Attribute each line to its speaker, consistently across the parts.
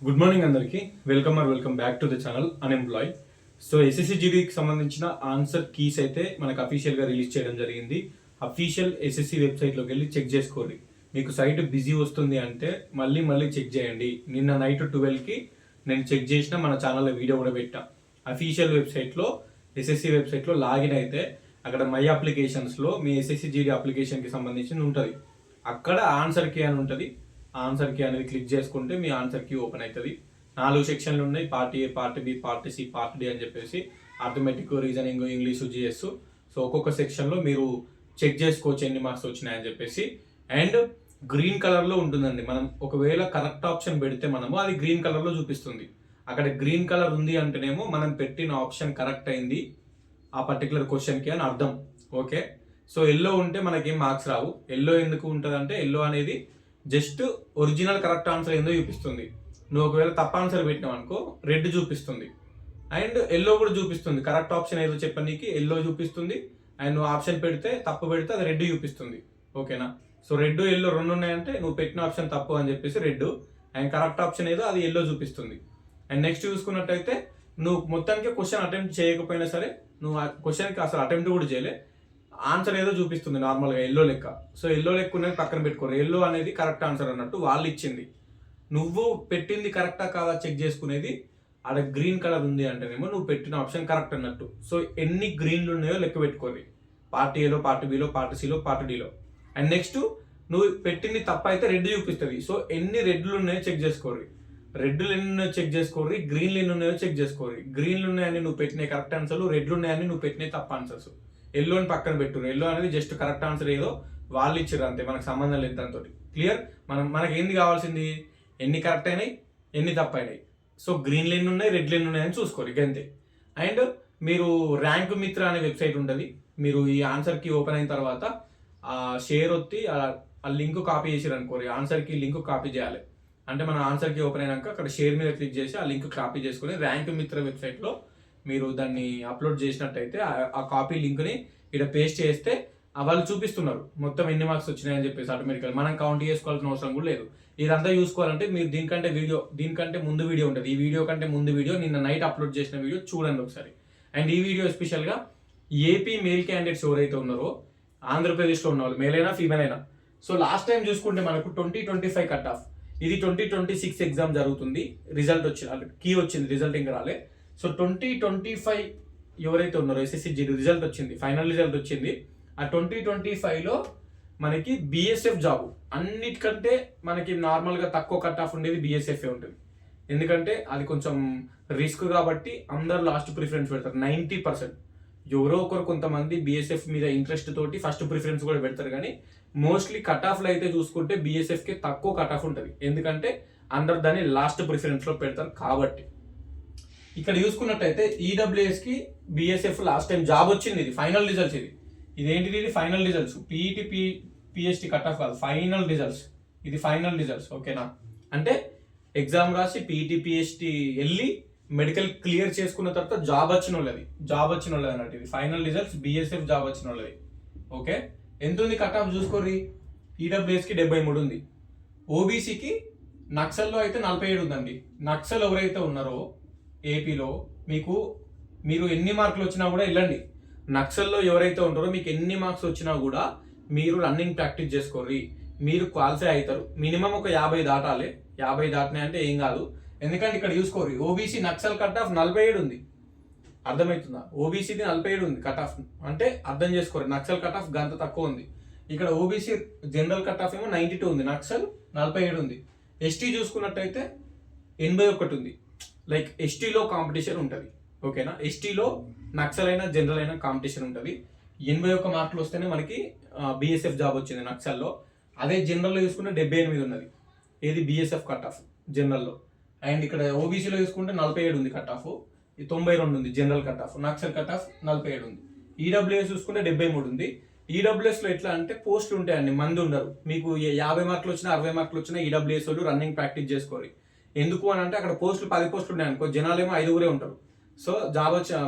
Speaker 1: Good morning అందరికి welcome back to the channel unemploy. So SSC జీడీకి సంబంధించిన answer keys అయితే మనకు అఫీషియల్గా రిలీజ్ చేయడం జరిగింది. అఫీషియల్ ఎస్ఎస్సి వెబ్సైట్లోకి వెళ్ళి చెక్ చేసుకోండి. మీకు సైట్ బిజీ వస్తుంది అంటే మళ్ళీ చెక్ చేయండి. నిన్న నైట్ 12కి నేను చెక్ చేసిన మన ఛానల్లో వీడియో కూడా పెట్టా. అఫీషియల్ వెబ్సైట్లో ఎస్ఎస్సి వెబ్సైట్లో లాగిన్ అయితే అక్కడ మై అప్లికేషన్స్లో మీ ఎస్ఎస్సి జీడీ అప్లికేషన్కి సంబంధించి ఉంటుంది. అక్కడ ఆన్సర్ కీ అని ఉంటుంది. ఆన్సర్ కీ అనేది క్లిక్ చేసుకుంటే మీ ఆన్సర్ కీ ఓపెన్ అవుతుంది. 4 సెక్షన్లు ఉన్నాయి, part A, part B, part C, part D అని చెప్పేసి. Arithmetic, reasoning, English, GS. So ఒక్కొక్క సెక్షన్లో మీరు చెక్ చేసుకోవచ్చు ఎన్ని మార్క్స్ వచ్చినాయని చెప్పేసి. అండ్ గ్రీన్ కలర్లో ఉంటుందండి. మనం ఒకవేళ కరెక్ట్ ఆప్షన్ పెడితే మనము అది గ్రీన్ కలర్లో చూపిస్తుంది. అక్కడ గ్రీన్ కలర్ ఉంది అంటేనేమో మనం పెట్టిన ఆప్షన్ కరెక్ట్ అయింది ఆ పర్టికులర్ క్వశ్చన్కి అని అర్థం. ఓకే, సో ఎల్లో ఉంటే మనకేం మార్క్స్ రావు. ఎల్లో ఎందుకు ఉంటుంది అంటే ఎల్లో అనేది జస్ట్ ఒరిజినల్ కరెక్ట్ ఆన్సర్ ఏందో చూపిస్తుంది. నువ్వు ఒకవేళ తప్ప ఆన్సర్ పెట్టినావు అనుకో రెడ్ చూపిస్తుంది అండ్ ఎల్లో కూడా చూపిస్తుంది. కరెక్ట్ ఆప్షన్ ఏదో చెప్పనీకి ఎల్లో చూపిస్తుంది అండ్ నువ్వు ఆప్షన్ పెడితే తప్పు పెడితే అది రెడ్ చూపిస్తుంది. ఓకేనా, సో రెడ్ ఎల్లో రెండు ఉన్నాయంటే నువ్వు పెట్టిన ఆప్షన్ తప్పు అని చెప్పేసి రెడ్, అండ్ కరెక్ట్ ఆప్షన్ ఏదో అది ఎల్లో చూపిస్తుంది. అండ్ నెక్స్ట్ చూసుకున్నట్టయితే నువ్వు మొత్తానికి క్వశ్చన్ అటెంప్ట్ చేయకపోయినా సరే, నువ్వు ఆ క్వశ్చన్కి అసలు అటెంప్ట్ కూడా చేయలే, ఆన్సర్ ఏదో చూపిస్తుంది నార్మల్గా ఎల్లో లెక్క. సో ఎల్లో లెక్క ఉన్నది పక్కన పెట్టుకోరు. ఎల్లో అనేది కరెక్ట్ ఆన్సర్ అన్నట్టు వాళ్ళు ఇచ్చింది. నువ్వు పెట్టింది కరెక్టా కాదా చెక్ చేసుకునేది ఆడ గ్రీన్ కలర్ ఉంది అంటేనేమో నువ్వు పెట్టిన ఆప్షన్ కరెక్ట్ అన్నట్టు. సో ఎన్ని గ్రీన్లు ఉన్నాయో లెక్క పెట్టుకోవాలి. పార్ట్ ఏలో, పార్ట్ బిలో, పార్ట్ సిలో, పార్ట్ డిలో. అండ్ నెక్స్ట్ నువ్వు పెట్టింది తప్ప అయితే రెడ్ చూపిస్తుంది. సో ఎన్ని రెడ్లు ఉన్నాయో చెక్ చేసుకోరు. రెడ్లు ఎన్ని ఉన్నాయో చెక్ చేసుకోరు, గ్రీన్లు ఎన్ని ఉన్నాయో చెక్ చేసుకోరు. గ్రీన్లు ఉన్నాయని నువ్వు పెట్టిన కరెక్ట్ ఆన్సర్లు, రెడ్లు ఉన్నాయని నువ్వు పెట్టిన తప్ప ఆన్సర్స్. ఎల్లోని పక్కన పెట్టురు. ఎల్లో అనేది జస్ట్ కరెక్ట్ ఆన్సర్ ఏదో వాళ్ళు ఇచ్చారు అంతే, మనకు సంబంధం లేదు దాంతో. క్లియర్? మనకి ఏంది కావాల్సింది, ఎన్ని కరెక్ట్ అయినాయి ఎన్ని తప్పు అయినాయి. సో గ్రీన్లు ఎన్ని ఉన్నాయి రెడ్లు ఎన్ని ఉన్నాయని చూసుకోరు అంతే. అండ్ మీరు ర్యాంక్ మిత్ర అనే వెబ్సైట్ ఉంటుంది. మీరు ఈ ఆన్సర్కి ఓపెన్ అయిన తర్వాత ఆ షేర్ ఒత్తి ఆ లింక్ కాపీ చేసారు అనుకోరు. ఆన్సర్కి లింక్ కాపీ చేయాలి అంటే మన ఆన్సర్కి ఓపెన్ అయినాక అక్కడ షేర్ మీద క్లిక్ చేసి ఆ లింక్ కాపీ చేసుకుని ర్యాంక్ మిత్ర వెబ్సైట్లో మీరు దాన్ని అప్లోడ్ చేసినట్టయితే ఆ కాపీ లింక్ని ఇక్కడ పేస్ట్ చేస్తే వాళ్ళు చూపిస్తున్నారు మొత్తం ఎన్ని మార్క్స్ వచ్చినాయని చెప్పేసి. ఆటోమేటిక్గా మనం కౌంట్ చేసుకోవాల్సిన అవసరం కూడా లేదు. ఇదంతా చూసుకోవాలంటే మీరు దీనికంటే ముందు వీడియో ఉంటుంది. ఈ వీడియో కంటే ముందు వీడియో నిన్న నైట్ అప్లోడ్ చేసిన వీడియో చూడండి ఒకసారి. అండ్ ఈ వీడియో ఎస్పెషల్గా ఏపీ మేల్ క్యాండిడేట్స్ ఎవరైతే ఉన్నారో, ఆంధ్రప్రదేశ్లో ఉన్న వాళ్ళు మేల్ అయినా ఫీమేల్ అయినా. సో లాస్ట్ టైం చూసుకుంటే మనకు 2025 కట్ ఆఫ్, ఇది 2026 ఎగ్జామ్ జరుగుతుంది. రిజల్ట్ వచ్చింది, కీ వచ్చింది, రిజల్ట్ ఇంకా రాలే. సో 2025 ఎవరైతే ఉన్నారో ఎస్ఎస్సి జీడీ రిజల్ట్ వచ్చింది, ఫైనల్ రిజల్ట్ వచ్చింది. ఆ 2025లో మనకి బిఎస్ఎఫ్ జాబ్ అన్నిటికంటే మనకి నార్మల్గా తక్కువ కట్ ఆఫ్ ఉండేది బిఎస్ఎఫ్ ఉంటుంది. ఎందుకంటే అది కొంచెం రిస్క్ కాబట్టి అందరు లాస్ట్ ప్రిఫరెన్స్ పెడతారు. 90% ఎవరో ఒకరు కొంతమంది బిఎస్ఎఫ్ మీద ఇంట్రెస్ట్ తోటి ఫస్ట్ ప్రిఫరెన్స్ కూడా పెడతారు. కానీ మోస్ట్లీ కట్ ఆఫ్లో అయితే చూసుకుంటే బిఎస్ఎఫ్కి తక్కువ కట్ ఆఫ్ ఉంటుంది. ఎందుకంటే అందరు దాన్ని లాస్ట్ ప్రిఫరెన్స్లో పెడతారు కాబట్టి. ఇక్కడ చూసుకున్నట్టయితే ఈడబ్ల్యూఎస్కి బిఎస్ఎఫ్ లాస్ట్ టైం జాబ్ వచ్చింది. ఇది ఫైనల్ రిజల్ట్స్. ఇదేంటిది, ఇది final results. PET PhD cut off కాదు, ఫైనల్ రిజల్ట్స్. ఇది ఫైనల్ రిజల్ట్స్. ఓకేనా, అంటే ఎగ్జామ్ రాసి పీఈటీ పిహెచ్డి వెళ్ళి మెడికల్ క్లియర్ చేసుకున్న తర్వాత జాబ్ వచ్చిన వాళ్ళది అన్నట్టు. ఇది ఫైనల్ రిజల్ట్స్, బిఎస్ఎఫ్ జాబ్ వచ్చిన వాళ్ళది. ఓకే, ఎంత ఉంది కట్ ఆఫ్ చూసుకోర్రి. ఈడబ్ల్యూఎస్కి 73 ఉంది. ఓబీసీకి నక్సల్లో అయితే 47 ఉందండి. నక్సల్ ఎవరైతే ఉన్నారో ఏపీలో మీరు ఎన్ని మార్కులు వచ్చినా కూడా వెళ్ళండి. నక్సల్లో ఎవరైతే ఉంటారో మీకు ఎన్ని మార్క్స్ వచ్చినా కూడా మీరు రన్నింగ్ ప్రాక్టీస్ చేసుకోర్రి. మీరు క్వాలిఫై అవుతారు. మినిమం ఒక 50 దాటాలి. 50 దాటినాయి అంటే ఏం కాదు. ఎందుకంటే ఇక్కడ చూసుకోర్రి, ఓబీసీ నక్సల్ కట్ ఆఫ్ 47 ఉంది. అర్థమవుతుందా? ఓబీసీది 47 ఉంది కట్ ఆఫ్ అంటే అర్థం చేసుకోరు. నక్సల్ కట్ ఆఫ్ గంత తక్కువ ఉంది. ఇక్కడ ఓబీసీ జనరల్ కట్ ఆఫ్ ఏమో 92 ఉంది, నక్సల్ 47 ఉంది. ఎస్టీ చూసుకున్నట్టయితే 81 ఉంది. లైక్ ఎస్టీలో కాంపిటీషన్ ఉంటుంది. ఓకేనా, ఎస్టీలో నక్సల్ అయినా జనరల్ అయినా కాంపిటీషన్ ఉంటుంది. 81 మార్కులు వస్తేనే మనకి బిఎస్ఎఫ్ జాబ్ వచ్చింది నక్సల్లో. అదే జనరల్లో చూసుకుంటే 78 ఉన్నది. ఏది బిఎస్ఎఫ్ కట్ ఆఫ్ జనరల్లో. అండ్ ఇక్కడ ఓబీసీలో చూసుకుంటే 47 ఉంది కట్ ఆఫ్, 92 ఉంది general cut off. Naxal cut off 47 ఉంది. ఈడబ్ల్యూఎస్ చూసుకుంటే 73 ఉంది. ఈడబ్ల్యూఎస్లో ఎట్లా అంటే పోస్టులు ఉంటాయండి, మంది ఉండరు. మీకు 50 మార్కులు వచ్చినా 60 మార్కులు వచ్చినా ఈడబ్ల్యూఎస్ వాళ్ళు రన్నింగ్ ప్రాక్టీస్ చేసుకోరు. ఎందుకు అని అంటే అక్కడ పోస్టులు 10 పోస్టులు ఉన్నాయి అనుకో, జనాలేమో 5 ఉంటారు. సో జాబ్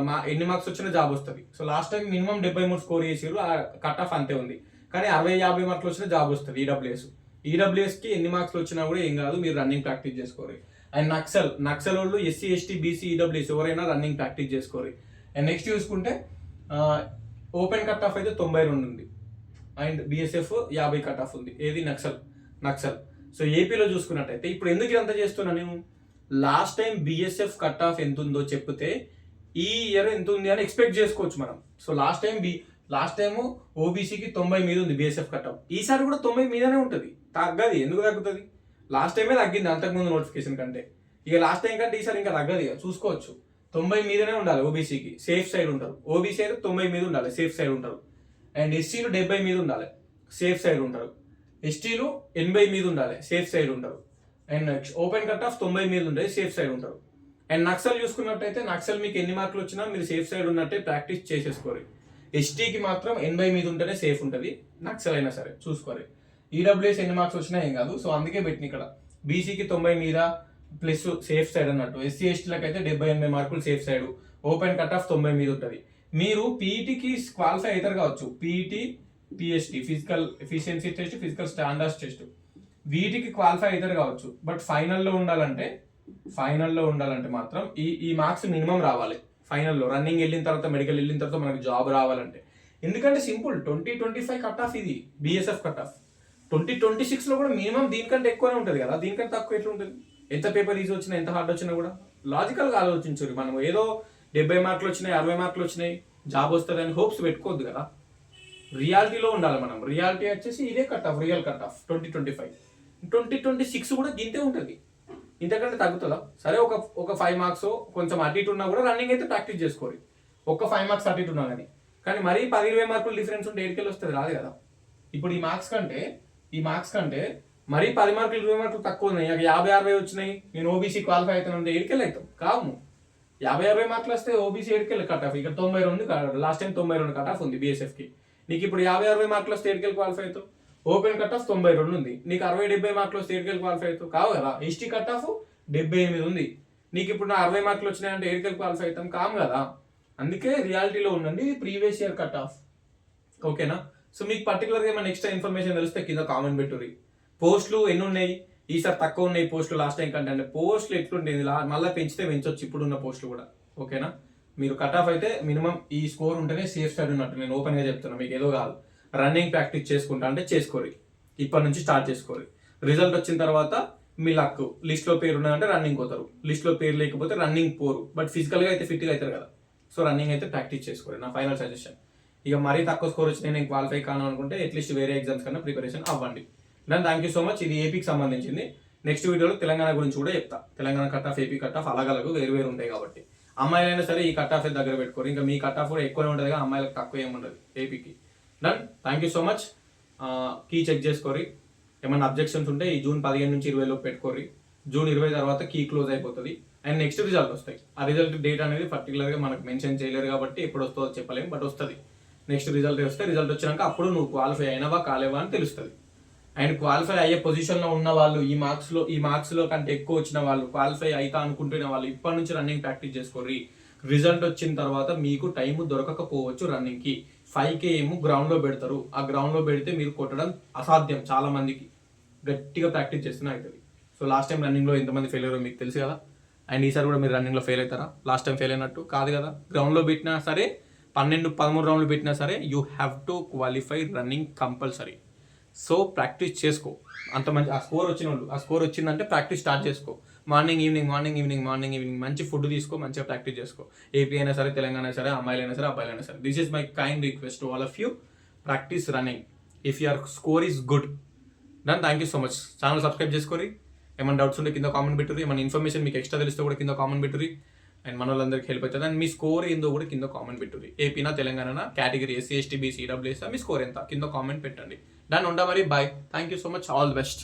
Speaker 1: ఎన్ని మార్క్స్ వచ్చినా జాబ్ వస్తుంది. So last time minimum 73 score చేసారు, ఆ కట్ ఆఫ్ అంతే ఉంది. కానీ 60-50 మార్కులు వచ్చినా జాబ్ వస్తుంది ఈడబ్ల్యూఎస్. ఈడబ్ల్యూఎస్కి ఎన్ని మార్క్స్ వచ్చినా కూడా ఏం కాదు, మీరు రన్నింగ్ ప్రాక్టీస్ చేసుకోరు. అండ్ నక్సల్ వాళ్ళు ఎస్సీ ఎస్టీ బీసీ ఈడబ్ల్యూఎస్ ఎవరైనా రన్నింగ్ ప్రాక్టీస్ చేసుకోరు. అండ్ నెక్స్ట్ చూసుకుంటే ఓపెన్ కట్ ఆఫ్ అయితే 92 ఉంది అండ్ బిఎస్ఎఫ్ 50 కట్ ఆఫ్ ఉంది. ఏది నక్సల్. సో ఏపీలో చూసుకున్నట్టయితే ఇప్పుడు ఎందుకు ఇదంతా చేస్తున్నా నేను, last time BSF cut off ఎంత ఉందో చెప్తే ఈ ఇయర్ ఎంత ఉంది అని ఎక్స్పెక్ట్ చేసుకోవచ్చు మనం. సో లాస్ట్ టైం ఓబీసీకి 90 మీద ఉంది బిఎస్ఎఫ్ కట్ ఆఫ్, ఈసారి కూడా 90 మీదనే ఉంటుంది. తగ్గది. ఎందుకు తగ్గుతుంది? లాస్ట్ టైమే తగ్గింది అంతకుముందు నోటిఫికేషన్ కంటే. ఇక లాస్ట్ టైం కంటే ఈసారి ఇంకా తగ్గదు. ఇక చూసుకోవచ్చు. 90 మీదనే ఉండాలి ఓబీసీకి, సేఫ్ సైడ్ ఉంటారు. ఓబీసీ అయితే 90 మీద ఉండాలి, సేఫ్ సైడ్ ఉంటారు. అండ్ ఎస్సీలు 70 మీద ఉండాలి, సేఫ్ సైడ్ ఉంటారు. ఎస్టీలు 80 మీద ఉండాలి, సేఫ్ సైడ్ ఉంటారు. అండ్ ఓపెన్ కట్ ఆఫ్ 90 మీద ఉండాలి, సేఫ్ సైడ్ ఉంటారు. అండ్ నక్సల్ చూసుకున్నట్టయితే నక్సల్ మీకు ఎన్ని మార్కులు వచ్చినా మీరు సేఫ్ సైడ్ ఉన్నట్టే ప్రాక్టీస్ చేసేసుకోరు. ఎస్టీకి మాత్రం 80 మీద ఉంటేనే సేఫ్ ఉంటుంది, నక్సల్ అయినా సరే చూసుకోరు. ఈడబ్ల్యూఎస్ ఎన్ని మార్క్స్ వచ్చినా ఏం కాదు. సో అందుకే పెట్టిన ఇక్కడ బీసీకి 90 మీద ప్లస్ సేఫ్ సైడ్ అన్నట్టు. ఎస్సీ ఎస్టీలకు అయితే 70-80 మార్కులు safe side, open cut off 90 మీద ఉంటుంది. మీరు పీఈటీకి క్వాలిఫై అవుతారు కావచ్చు, PET PST physical efficiency test, physical standards test, వీటికి క్వాలిఫై అవుతారు కావచ్చు. బట్ ఫైనల్లో ఉండాలంటే మాత్రం ఈ మార్క్స్ మినిమం రావాలి ఫైనల్లో. రన్నింగ్ వెళ్ళిన తర్వాత, మెడికల్ వెళ్ళిన తర్వాత మనకి జాబ్ రావాలంటే. ఎందుకంటే సింపుల్, 2025 కట్ ఆఫ్ ఇది బిఎస్ఎఫ్ కట్ ఆఫ్. 2026లో కూడా మినిమం దీనికంటే ఎక్కువనే ఉంటుంది కదా, దీనికంటే తక్కువ ఎట్లా ఉంటుంది? ఎంత పేపర్ ఈజీ వచ్చినా, ఎంత హార్డ్ వచ్చినా కూడా లాజికల్గా ఆలోచించారు. మనం ఏదో 70 మార్కులు వచ్చినాయి, 60 మార్కులు వచ్చినాయి, జాబ్ వస్తుంది అని హోప్స్ పెట్టుకోవద్దు కదా. రియాలిటీలో ఉండాలి మనం. రియాలిటీ వచ్చేసి ఇదే cut off, real cut off 2025. 2026 కూడా గింతే ఉంటుంది, ఇంతకంటే తగ్గుతుందా? సరే ఒక 5 మార్క్స్ కొంచెం అటు ఇటు ఉన్నా కూడా రన్నింగ్ అయితే ప్రాక్టీస్ చేసుకోరు. ఒక 5 మార్క్స్ అటు ఇటు ఉన్నా కానీ మరీ 10-20 మార్కులు డిఫరెన్స్ ఉంటే ఏడుకెళ్ళి వస్తుంది, రాదు కదా. ఇప్పుడు ఈ మార్క్స్ కంటే మరీ 10 మార్కులు 20 మార్కులు తక్కువ ఉన్నాయి, 50-60 వచ్చినాయి, నేను ఓబీసీ క్వాలిఫై అవుతాను, ఏడుకెళ్ళి అవుతాం కావు. 50-60 మార్కులు వస్తే ఓబీసీ ఏడుకెళ్ళి కట్ ఆఫ్. ఇక్కడ 92 లాస్ట్ టైం 92 కట్ ఆఫ్ ఉంది బిఎస్ఎఫ్కి. నీకు ఇప్పుడు 50-60 మార్కులు వస్తే ఏడుకెళ్ళి క్వాలిఫై అవుతావు. ఓపెన్ కట్ ఆఫ్ 92 ఉంది, నీకు 60-70 మార్కులు వస్తే ఏడుకెళ్ళి క్వాలిఫై అవుతావు కావు కదా. ఎస్టీ కట్ ఆఫ్ 78 ఉంది, నీకు ఇప్పుడు నా 60 మార్కులు వచ్చినాయంటే ఏడుకెళ్ళి క్వాలిఫై అవుతాం కాము కదా. అందుకే రియాలిటీలో ఉండండి, ప్రీవియస్ ఇయర్ కట్ ఆఫ్. ఓకేనా? సో మీకు పర్టికులర్గా ఏమైనా ఎక్స్ట్రా ఇన్ఫర్మేషన్ తెలిస్తే కింద కామెంట్ పెట్టుర్రి. పోస్టులు ఎన్ని ఉన్నాయి, ఈసారి తక్కువ ఉన్నాయి పోస్టులు లాస్ట్ టైం కంటే అంటే. పోస్టులు ఎట్లుండేది మళ్ళీ పెంచొచ్చు ఇప్పుడున్న పోస్టులు కూడా. ఓకేనా? మీరు కట్ ఆఫ్ అయితే మినిమం ఈ స్కోర్ ఉంటేనే సేఫ్ సైడ్ ఉన్నట్టు. నేను ఓపెన్గా చెప్తున్నా, మీకు ఏదో కాదు. రన్నింగ్ ప్రాక్టీస్ చేసుకుంటా అంటే చేసుకోరు, ఇప్పటి నుంచి స్టార్ట్ చేసుకోరు. రిజల్ట్ వచ్చిన తర్వాత మీ లక్, లిస్ట్లో పేరు ఉన్నదంటే రన్నింగ్ పోతారు, లిస్ట్లో పేరు లేకపోతే రన్నింగ్ పోరు. బట్ ఫిజికల్గా అయితే ఫిట్గా అవుతారు కదా. సో రన్నింగ్ అయితే ప్రాక్టీస్ చేసుకోరు, నా ఫైనల్ సజెషన్. ఇక మరీ తక్కువ స్కోర్ వచ్చి నేను క్వాలిఫై కాను అనుకుంటే అట్లీస్ట్ వేరే ఎగ్జామ్స్ కన్నా ప్రిపరేషన్ అవ్వండి. దాని థ్యాంక్ యూ సో మచ్. ఇది ఏపీకి సంబంధించింది. నెక్స్ట్ వీడియోలో తెలంగాణ గురించి కూడా చెప్తా. Telangana cut off, AP cut off అలగలగు వేరు ఉంటాయి కాబట్టి అమ్మాయిలైనా సరే ఈ కట్ ఆఫ్ దగ్గర పెట్టుకోరు. ఇంకా మీ కట్ ఆఫ్ కూడా ఎక్కువనే ఉంటుంది కదా, అమ్మాయిలకు తక్కువ ఏముండదు ఏపీకి. Done, thank you so much. Key check చేసుకోరి. ఏమైనా అబ్జెక్షన్స్ ఉంటే ఈ జూన్ 15 నుంచి 20 లోపు పెట్టుకోరి. జూన్ 20 తర్వాత కీ క్లోజ్ అయిపోతుంది అండ్ నెక్స్ట్ రిజల్ట్ వస్తాయి. ఆ రిజల్ట్ డేట్ అనేది పర్టికులర్గా మనకు మెన్షన్ చేయలేరు కాబట్టి ఎప్పుడు వస్తుందో చెప్పలేము, బట్ వస్తుంది. నెక్స్ట్ రిజల్ట్ వస్తే, రిజల్ట్ వచ్చినాక అప్పుడు నువ్వు క్వాలిఫై అయినవా కాలేవా అని తెలుస్తుంది. అండ్ క్వాలిఫై అయ్యే పొజిషన్లో ఉన్న వాళ్ళు, ఈ మార్క్స్లో కంటే ఎక్కువ వచ్చిన వాళ్ళు, క్వాలిఫై అవుతా అనుకుంటున్న వాళ్ళు ఇప్పటి నుంచి రన్నింగ్ ప్రాక్టీస్ చేసుకోర్రి. రిజల్ట్ వచ్చిన తర్వాత మీకు టైం దొరకకపోవచ్చు రన్నింగ్కి. 5K ఏమో గ్రౌండ్లో పెడతారు, ఆ గ్రౌండ్లో పెడితే మీరు కొట్టడం అసాధ్యం చాలా మందికి. గట్టిగా ప్రాక్టీస్ చేస్తూనే అవుతుంది. సో లాస్ట్ టైం రన్నింగ్లో ఎంతమంది ఫెయిల్ అయ్యారో మీకు తెలుసు కదా. అండ్ ఈసారి కూడా మీరు రన్నింగ్లో ఫెయిల్ అవుతారా? లాస్ట్ టైం ఫెయిల్ అయినట్టు కాదు కదా. గ్రౌండ్లో పెట్టినా సరే 12-13 రౌండ్లు పెట్టినా సరే you have to qualify running compulsory. So practice చేసుకో. అంత మంచి ఆ స్కోర్ వచ్చిందంటే ప్రాక్టీస్ స్టార్ట్ చేసుకో. మార్నింగ్ ఈవినింగ్ మంచి ఫుడ్ తీసుకో, మంచిగా ప్రాక్టీస్ చేసుకో. ఏపీ అయినా సరే, తెలంగాణ అయినా సరే, అమ్మాయిలైనా సరే, అబ్బాయిలైనా సరే. This is my kind request to all of you. Practice running if your score is good. Done, thank you so much. Channel subscribe చేసుకోరి. ఏమైనా డౌట్స్ ఉంటే కింద కామెంట్ పెట్టుర్రి. ఏమైనా ఇన్ఫర్మేషన్ మీకు ఎక్స్ట్రా తెలిస్తే కూడా కింద కామెంట్ పెట్టుర్రి. అండ్ మన వాళ్ళందరికీ హెల్ప్ అవుతుంది. అండ్ మీ స్కోర్ ఏందో కూడా కింద కామెంట్ పెట్టుర్రి. ఏపీనా, Telangana, category SC ST BC EWS మీ స్కోర్ ఎంత కింద కామెంట్ పెట్టండి. డన్, ఉంటా మరి. Bye. Thank you so much. All the best.